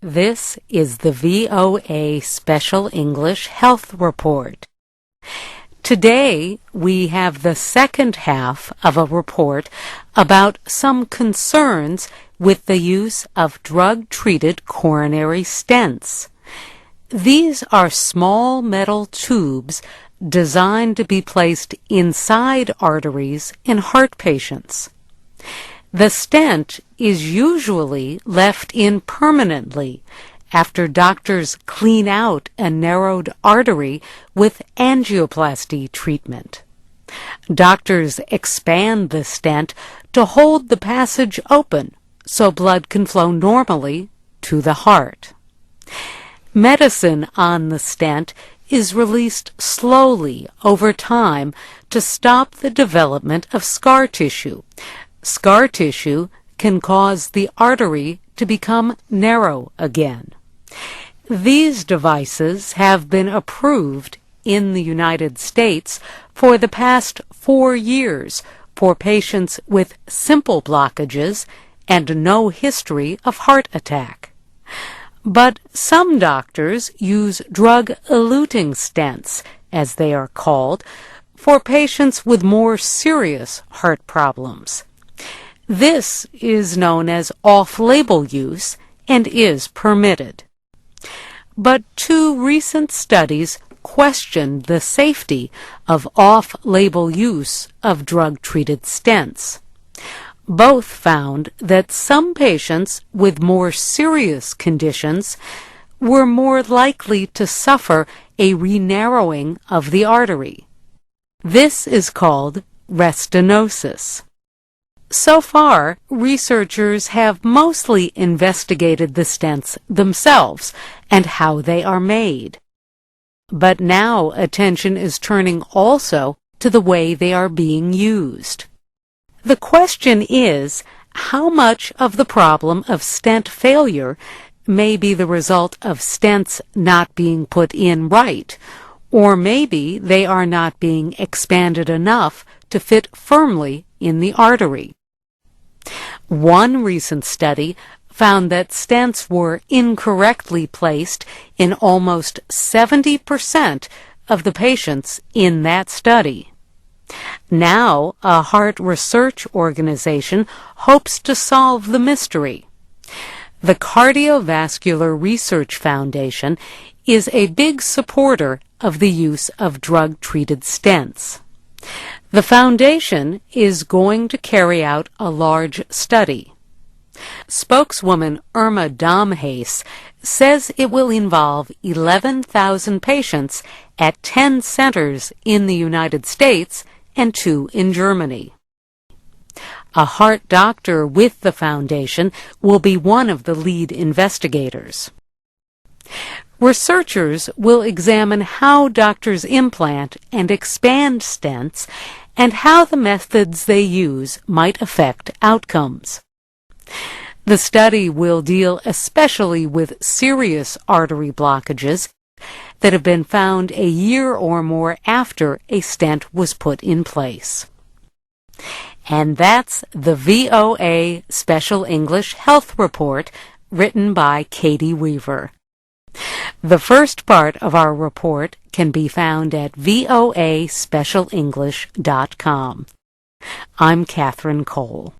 This is the VOA Special English Health Report. Today we have the second half of a report about some concerns with the use of drug-treated coronary stents. These are small metal tubes designed to be placed inside arteries in heart patients. The stent is usually left in permanently after doctors clean out a narrowed artery with angioplasty treatment. Doctors expand the stent to hold the passage open so blood can flow normally to the heart. Medicine on the stent is released slowly over time to stop the development of scar tissue. Scar tissue can cause the artery to become narrow again. These devices have been approved in the United States for the past 4 years for patients with simple blockages and no history of heart attack. But some doctors use drug-eluting stents, as they are called, for patients with more serious heart problems. This is known as off-label use and is permitted. But 2 recent studies questioned the safety of off-label use of drug-treated stents. Both found that some patients with more serious conditions were more likely to suffer a re-narrowing of the artery. This is called restenosis. So far, researchers have mostly investigated the stents themselves and how they are made. But now attention is turning also to the way they are being used. The question is, how much of the problem of stent failure may be the result of stents not being put in right, or maybe they are not being expanded enough to fit firmly in the artery. One recent study found that stents were incorrectly placed in almost 70% of the patients in that study. Now, a heart research organization hopes to solve the mystery. The Cardiovascular Research Foundation is a big supporter of the use of drug-treated stents. The foundation is going to carry out a large study. Spokeswoman Irma Domhase says it will involve 11,000 patients at 10 centers in the United States and 2 in Germany. A heart doctor with the foundation will be one of the lead investigators. Researchers will examine how doctors implant and expand stents and how the methods they use might affect outcomes. The study will deal especially with serious artery blockages that have been found a year or more after a stent was put in place. And that's the VOA Special English Health Report written by Katie Weaver. The first part of our report can be found at voaspecialenglish.com. I'm Catherine Cole.